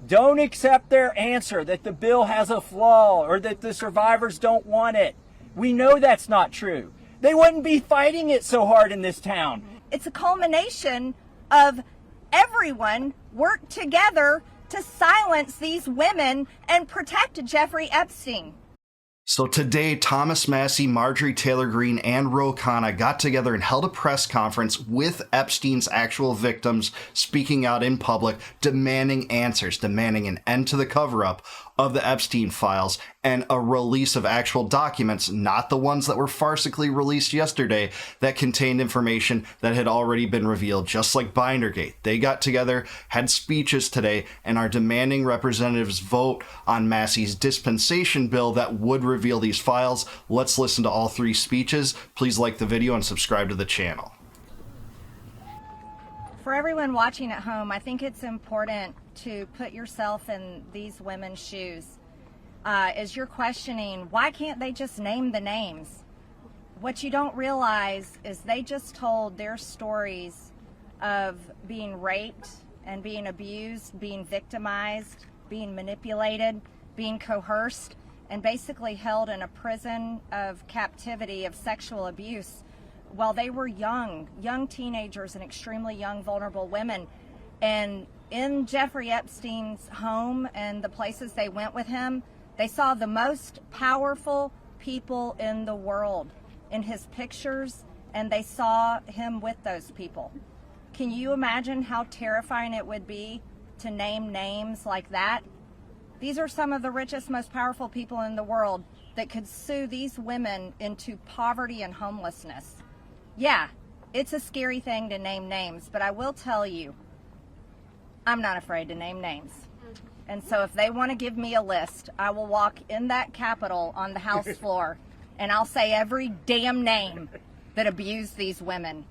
Don't accept their answer that the bill has a flaw or that the survivors don't want it. We know that's not true. They wouldn't be fighting it so hard in this town. It's a culmination of everyone worked together to silence these women and protect Jeffrey Epstein. So today, Thomas Massie, Marjorie Taylor Greene, and Ro Khanna got together and held a press conference with Epstein's actual victims, speaking out in public, demanding answers, demanding an end to the cover-up of the Epstein files and a release of actual documents, not the ones that were farcically released yesterday that contained information that had already been revealed, just like Bindergate. They got together, had speeches today, and are demanding representatives vote on Massie's dispensation bill that would reveal these files. Let's listen to all three speeches. Please like the video and subscribe to the channel. For everyone watching at home, I think it's important to put yourself in these women's shoes. As you're questioning, why can't they just name the names? What you don't realize is they just told their stories of being raped and being abused, being victimized, being manipulated, being coerced, and basically held in a prison of captivity of sexual abuse while they were young teenagers and extremely young, vulnerable women. And in Jeffrey Epstein's home and the places they went with him, they saw the most powerful people in the world in his pictures, and they saw him with those people. Can you imagine how terrifying it would be to name names like that? These are some of the richest, most powerful people in the world that could sue these women into poverty and homelessness. Yeah, it's a scary thing to name names, but I will tell you, I'm not afraid to name names. And so if they want to give me a list, I will walk in that Capitol on the House floor and I'll say every damn name that abused these women.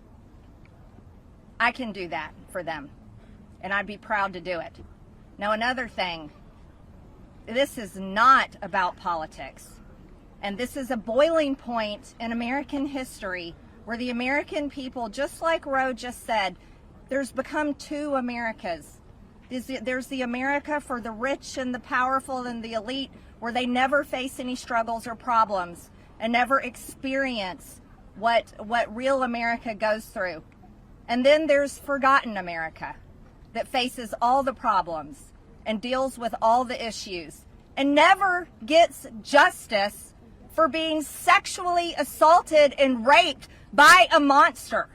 I can do that for them, and I'd be proud to do it. Now, another thing, this is not about politics, and this is a boiling point in American history where the American people, just like Ro just said, there's become two Americas. There's the America for the rich and the powerful and the elite, where they never face any struggles or problems and never experience what real America goes through. And then there's forgotten America that faces all the problems and deals with all the issues and never gets justice for being sexually assaulted and raped by a monster.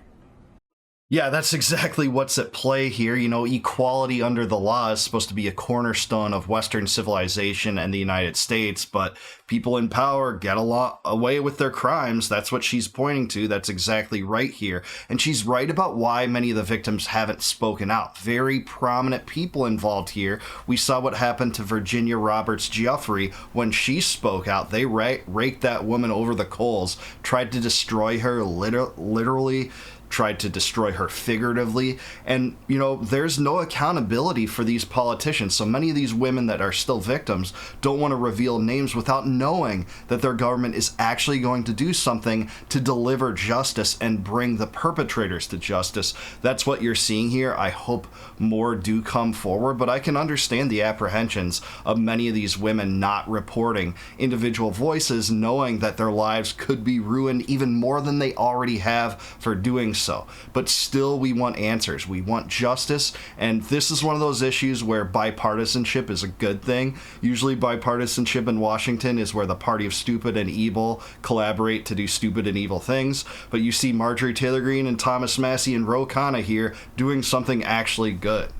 Yeah, that's exactly what's at play here. You know, equality under the law is supposed to be a cornerstone of Western civilization and the United States, but people in power get away with their crimes. That's what she's pointing to. That's exactly right here. And she's right about why many of the victims haven't spoken out. Very prominent people involved here. We saw what happened to Virginia Roberts Giuffre when she spoke out. They raked that woman over the coals, tried to destroy her literally, tried to destroy her figuratively, and you know, there's no accountability for these politicians. So many of these women that are still victims don't want to reveal names without knowing that their government is actually going to do something to deliver justice and bring the perpetrators to justice. That's what you're seeing here. I hope more do come forward, but I can understand the apprehensions of many of these women not reporting individual voices, knowing that their lives could be ruined even more than they already have for doing so. But still, we want answers. We want justice, and this is one of those issues where bipartisanship is a good thing. Usually bipartisanship in Washington is where the party of stupid and evil collaborate to do stupid and evil things, but you see Marjorie Taylor Greene and Thomas Massie and Ro Khanna here doing something actually good.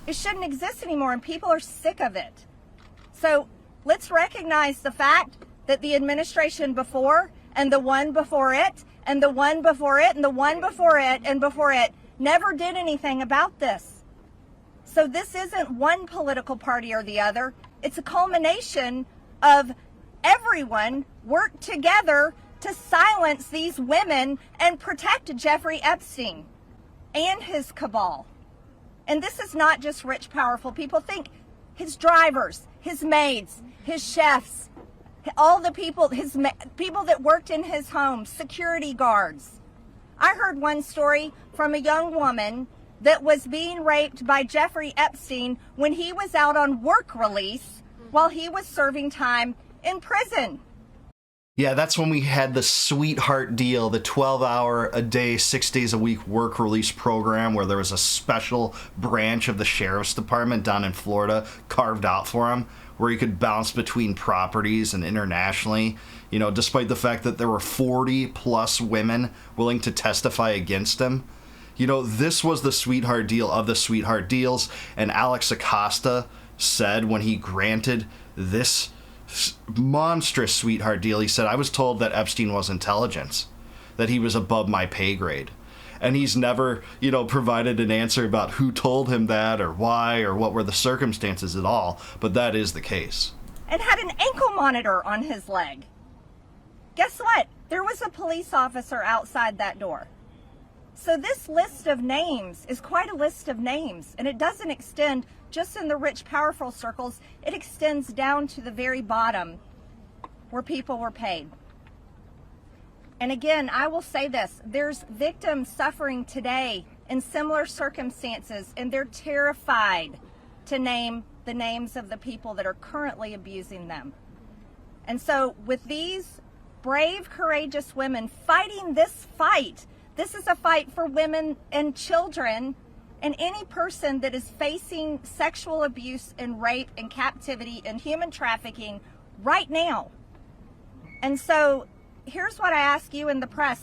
It shouldn't exist anymore, and people are sick of it. So let's recognize the fact that the administration before and the one before it and the one before it and the one before it and before it never did anything about this. So this isn't one political party or the other. It's a culmination of everyone worked together to silence these women and protect Jeffrey Epstein and his cabal. And this is not just rich, powerful people. Think his drivers, his maids, his chefs, all the people, people that worked in his home, security guards. I heard one story from a young woman that was being raped by Jeffrey Epstein when he was out on work release while he was serving time in prison. Yeah, that's when we had the sweetheart deal, the 12-hour a day, 6 days a week work release program where there was a special branch of the sheriff's department down in Florida carved out for him, where he could bounce between properties and internationally, you know, despite the fact that there were 40 plus women willing to testify against him. You know, this was the sweetheart deal of the sweetheart deals, and Alex Acosta said when he granted this monstrous sweetheart deal, he said, I was told that Epstein was intelligence, that he was above my pay grade. And he's never, you know, provided an answer about who told him that or why or what were the circumstances at all, but that is the case. And had an ankle monitor on his leg. Guess what? There was a police officer outside that door. So this list of names is quite a list of names, and it doesn't extend just in the rich, powerful circles. It extends down to the very bottom where people were paid. And again, I will say this, there's victims suffering today in similar circumstances, and they're terrified to name the names of the people that are currently abusing them. And so with these brave, courageous women fighting this fight, this is a fight for women and children and any person that is facing sexual abuse and rape and captivity and human trafficking right now. And so here's what I ask you in the press.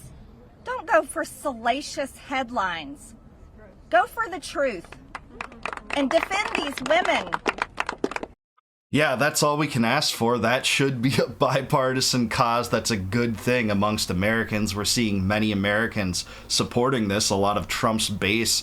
Don't go for salacious headlines. Go for the truth and defend these women. Yeah, that's all we can ask for. That should be a bipartisan cause. That's a good thing amongst Americans. We're seeing many Americans supporting this, a lot of Trump's base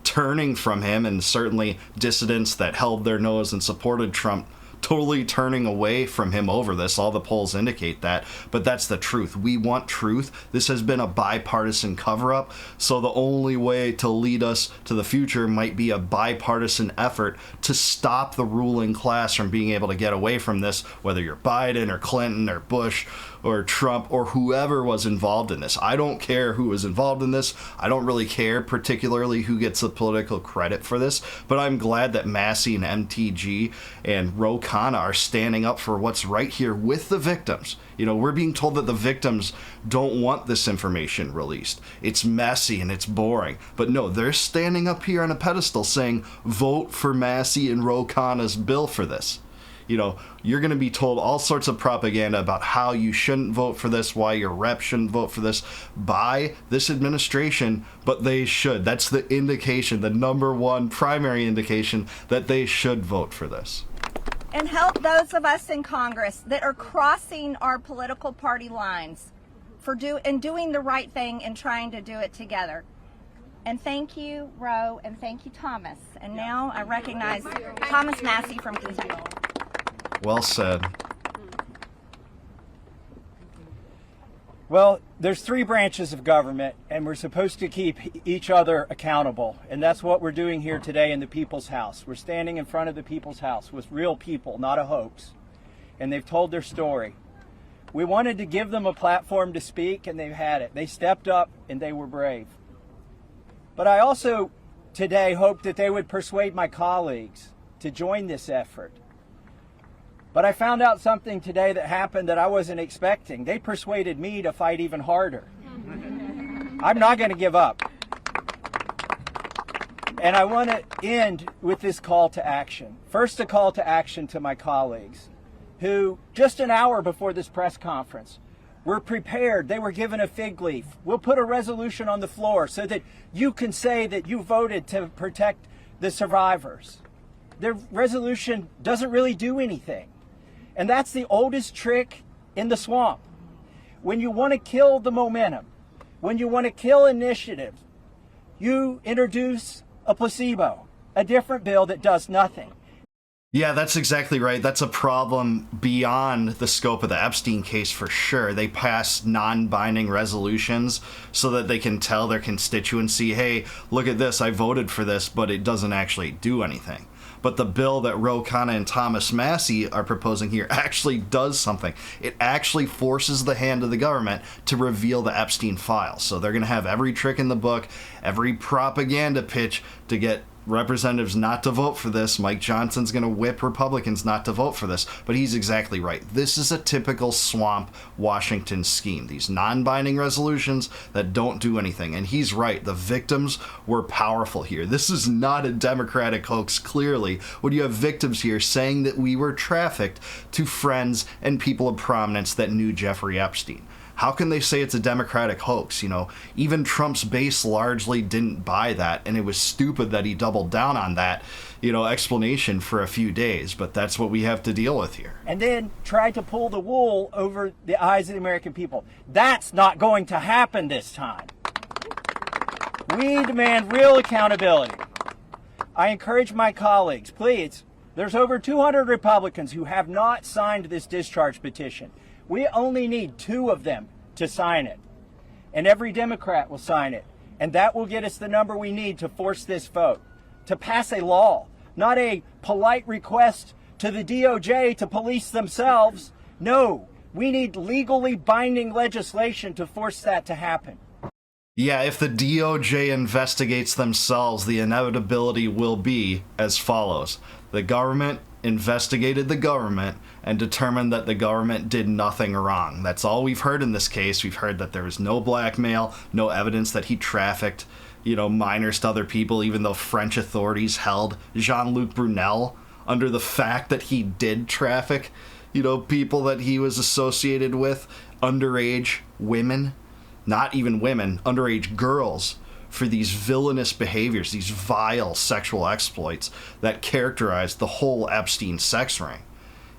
turning from him, and certainly dissidents that held their nose and supported Trump totally turning away from him over this. All the polls indicate that, but that's the truth. We want truth. This has been a bipartisan cover-up, so the only way to lead us to the future might be a bipartisan effort to stop the ruling class from being able to get away from this, whether you're Biden or Clinton or Bush or Trump or whoever was involved in this. I don't care who was involved in this. I don't really care particularly who gets the political credit for this, but I'm glad that Massie and MTG and Ro Khanna are standing up for what's right here with the victims. You know, we're being told that the victims don't want this information released. It's messy and it's boring. But no, they're standing up here on a pedestal saying, vote for Massie and Ro Khanna's bill for this. You know, you're going to be told all sorts of propaganda about how you shouldn't vote for this, why your rep shouldn't vote for this by this administration, but they should. That's the indication, the number one primary indication that they should vote for this. And help those of us in Congress that are crossing our political party lines for doing the right thing and trying to do it together. And thank you, Ro, and thank you, Thomas. And now I recognize Thomas Massie from Kentucky. Well said. Well, there's three branches of government, and we're supposed to keep each other accountable. And that's what we're doing here today in the People's House. We're standing in front of the People's House with real people, not a hoax. And they've told their story. We wanted to give them a platform to speak, and they've had it. They stepped up, and they were brave. But I also today hope that they would persuade my colleagues to join this effort. But I found out something today that happened that I wasn't expecting. They persuaded me to fight even harder. I'm not going to give up. And I want to end with this call to action. First, a call to action to my colleagues who, just an hour before this press conference, were prepared. They were given a fig leaf. We'll put a resolution on the floor so that you can say that you voted to protect the survivors. Their resolution doesn't really do anything. And that's the oldest trick in the swamp. When you want to kill the momentum, when you want to kill initiative, you introduce a placebo, a different bill that does nothing. Yeah, that's exactly right. That's a problem beyond the scope of the Epstein case for sure. They pass non-binding resolutions so that they can tell their constituency, hey, look at this, I voted for this, but it doesn't actually do anything. But the bill that Ro Khanna and Thomas Massie are proposing here actually does something. It actually forces the hand of the government to reveal the Epstein files. So they're going to have every trick in the book, every propaganda pitch to get representatives not to vote for this. Mike Johnson's going to whip Republicans not to vote for this. But he's exactly right. This is a typical swamp Washington scheme. These non-binding resolutions that don't do anything. And he's right. The victims were powerful here. This is not a Democratic hoax, clearly, when you have victims here saying that we were trafficked to friends and people of prominence that knew Jeffrey Epstein. How can they say it's a Democratic hoax? You know, even Trump's base largely didn't buy that, and it was stupid that he doubled down on that, you know, explanation for a few days, but that's what we have to deal with here. And then try to pull the wool over the eyes of the American people. That's not going to happen this time. We demand real accountability. I encourage my colleagues, please, there's over 200 Republicans who have not signed this discharge petition. We only need 2 of them to sign it, and every Democrat will sign it, and that will get us the number we need to force this vote, to pass a law, not a polite request to the DOJ to police themselves. No, we need legally binding legislation to force that to happen. Yeah, if the DOJ investigates themselves, the inevitability will be as follows. The government investigated the government and determined that the government did nothing wrong. That's all we've heard in this case. We've heard that there was no blackmail, no evidence that he trafficked, you know, minors to other people, even though French authorities held Jean-Luc Brunel under the fact that he did traffic, you know, people that he was associated with, underage women, not even women, underage girls, for these villainous behaviors, these vile sexual exploits that characterized the whole Epstein sex ring.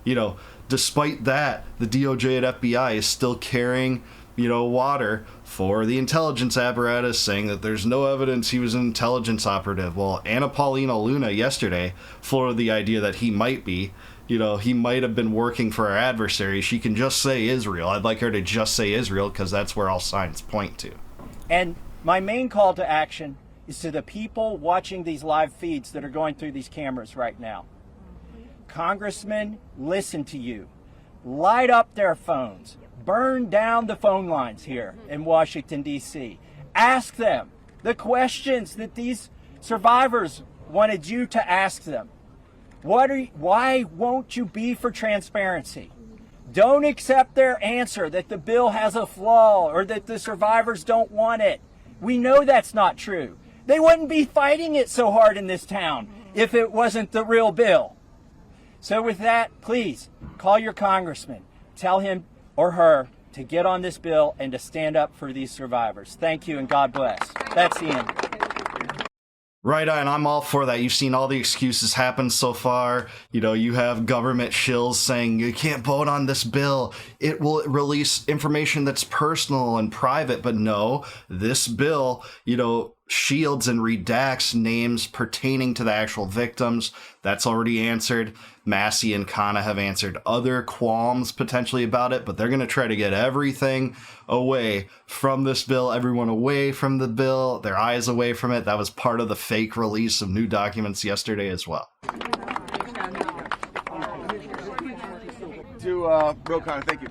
You know, despite that, the DOJ and FBI is still carrying, you know, water for the intelligence apparatus, saying that there's no evidence he was an intelligence operative. Well, Anna Paulina Luna yesterday floated the idea that he might be. You know, he might have been working for our adversary. She can just say Israel. I'd like her to just say Israel because that's where all signs point to. And my main call to action is to the people watching these live feeds that are going through these cameras right now. Congressmen, listen to you. Light up their phones. Burn down the phone lines here in Washington, D.C. Ask them the questions that these survivors wanted you to ask them. Why won't you be for transparency? Don't accept their answer that the bill has a flaw or that the survivors don't want it. We know that's not true. They wouldn't be fighting it so hard in this town if it wasn't the real bill. So with that, please call your congressman. Tell him or her to get on this bill and to stand up for these survivors. Thank you and God bless. That's the end. Right on, I'm all for that. You've seen all the excuses happen so far. You know, you have government shills saying you can't vote on this bill. It will release information that's personal and private. But no, this bill, you know, shields and redacts names pertaining to the actual victims. That's already answered. Massie and Khanna have answered other qualms potentially about it, but they're going to try to get everything away from this bill, everyone away from the bill, their eyes away from it. That was part of the fake release of new documents yesterday as well. To Ro Khanna, thank you.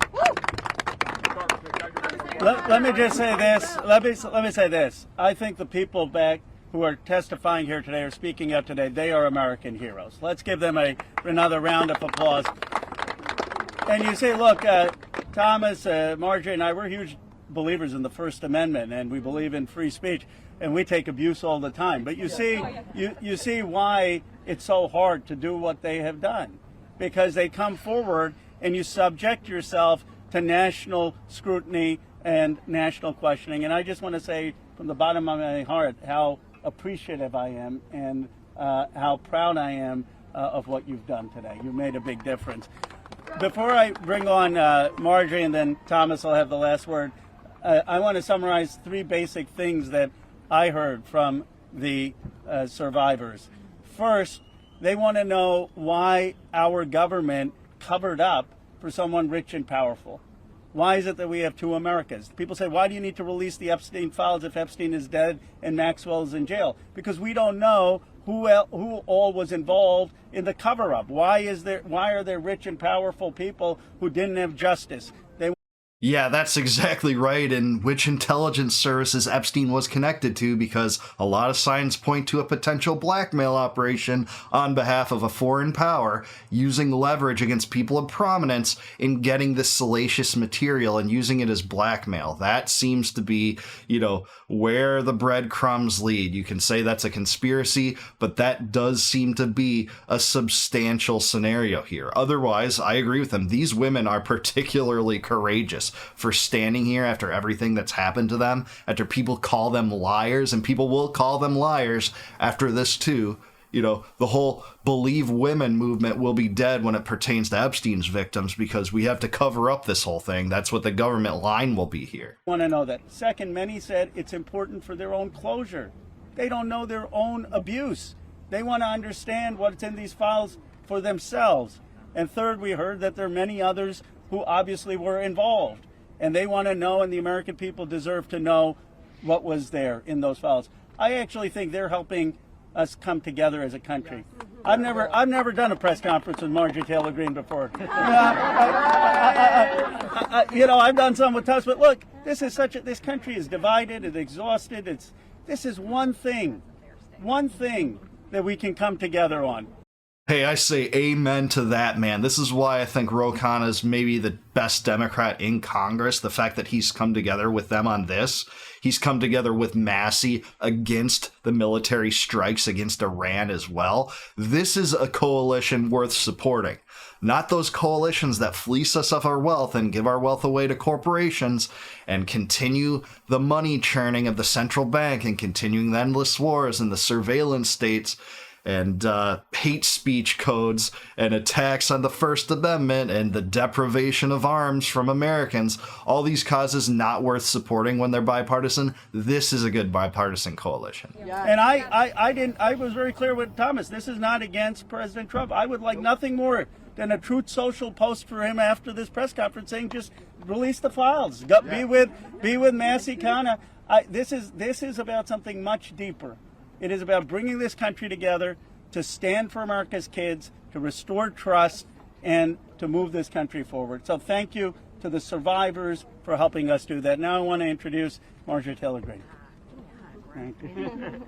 Let me just say this. Let me say this. I think the people back who are testifying here today or speaking up today, they are American heroes. Let's give them another round of applause. And you say, look, Thomas, Marjorie, and I, we're huge believers in the First Amendment, and we believe in free speech, and we take abuse all the time. But you see, you see why it's so hard to do what they have done, because they come forward and you subject yourself to national scrutiny and national questioning. And I just want to say from the bottom of my heart how appreciative I am and how proud I am of what you've done today. You made a big difference. Before I bring on Marjorie and then Thomas will have the last word, I want to summarize 3 basic things that I heard from the survivors. First, they want to know why our government covered up for someone rich and powerful. Why is it that we have 2 Americas? People say, why do you need to release the Epstein files if Epstein is dead and Maxwell is in jail? Because we don't know who all was involved in the cover-up. Why are there rich and powerful people who didn't have justice? Yeah, that's exactly right, and which intelligence services Epstein was connected to, because a lot of signs point to a potential blackmail operation on behalf of a foreign power using leverage against people of prominence in getting this salacious material and using it as blackmail. That seems to be, where the breadcrumbs lead. You can say that's a conspiracy, but that does seem to be a substantial scenario here. Otherwise, I agree with them. These women are particularly courageous for standing here after everything that's happened to them, after people call them liars, and people will call them liars after this too. The whole believe women movement will be dead when it pertains to Epstein's victims, because we have to cover up this whole thing. That's what the government line will be here. I want to know that. Second, many said it's important for their own closure. They don't know their own abuse. They want to understand what's in these files for themselves. And third, we heard that there are many others who obviously were involved, and they want to know, and the American people deserve to know what was there in those files. I actually think they're helping us come together as a country. I've never done a press conference with Marjorie Taylor Greene before. I've done some with Tusk, but look, this country is divided, it's exhausted. This is one thing that we can come together on. Hey, I say amen to that, man. This is why I think Ro Khanna is maybe the best Democrat in Congress. The fact that he's come together with them on this. He's come together with Massie against the military strikes against Iran as well. This is a coalition worth supporting. Not those coalitions that fleece us of our wealth and give our wealth away to corporations and continue the money churning of the central bank and continuing the endless wars and the surveillance states and hate speech codes and attacks on the First Amendment and the deprivation of arms from Americans. All these causes not worth supporting when they're bipartisan. This is a good bipartisan coalition. Yeah. And I was very clear with Thomas. This is not against President Trump. I would like nothing more than a Truth Social post for him after this press conference saying just release the files. Be with Massie, Khanna. This is about something much deeper. It is about bringing this country together to stand for America's kids, to restore trust, and to move this country forward. So thank you to the survivors for helping us do that. Now I want to introduce Marjorie Taylor Greene. Thank you.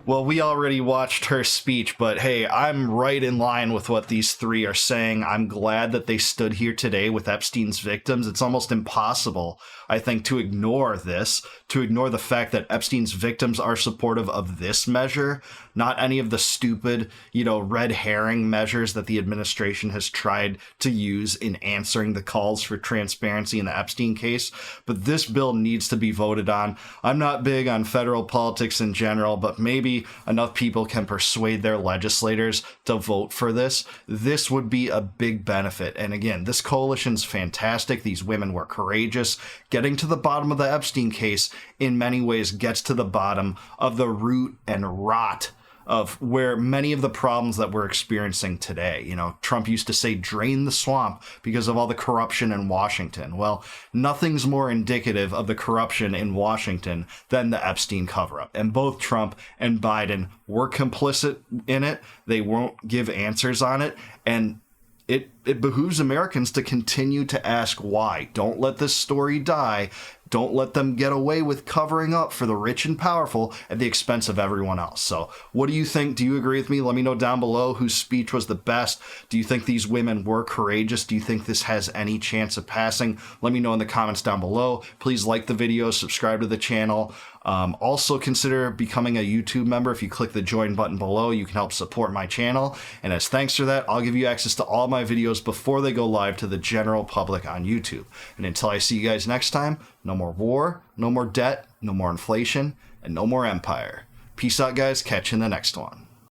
Well, we already watched her speech, but hey, I'm right in line with what these three are saying. I'm glad that they stood here today with Epstein's victims. It's almost impossible, I think, to ignore this, to ignore the fact that Epstein's victims are supportive of this measure, not any of the stupid, red herring measures that the administration has tried to use in answering the calls for transparency in the Epstein case. But this bill needs to be voted on. I'm not big on federal politics in general, but maybe enough people can persuade their legislators to vote for this. This would be a big benefit. And again, this coalition's fantastic. These women were courageous. Getting to the bottom of the Epstein case in many ways gets to the bottom of the root and rot of where many of the problems that we're experiencing today. Trump used to say drain the swamp because of all the corruption in Washington. Well, nothing's more indicative of the corruption in Washington than the Epstein cover-up. And both Trump and Biden were complicit in it. They won't give answers on it. And it behooves Americans to continue to ask why. Don't let this story die. Don't let them get away with covering up for the rich and powerful at the expense of everyone else. So what do you think? Do you agree with me? Let me know down below whose speech was the best. Do you think these women were courageous? Do you think this has any chance of passing? Let me know in the comments down below. Please like the video, subscribe to the channel. Also consider becoming a YouTube member. If you click the join button below, you can help support my channel. And as thanks for that, I'll give you access to all my videos before they go live to the general public on YouTube. And until I see you guys next time, no more war, no more debt, no more inflation, and no more empire. Peace out, guys. Catch you in the next one.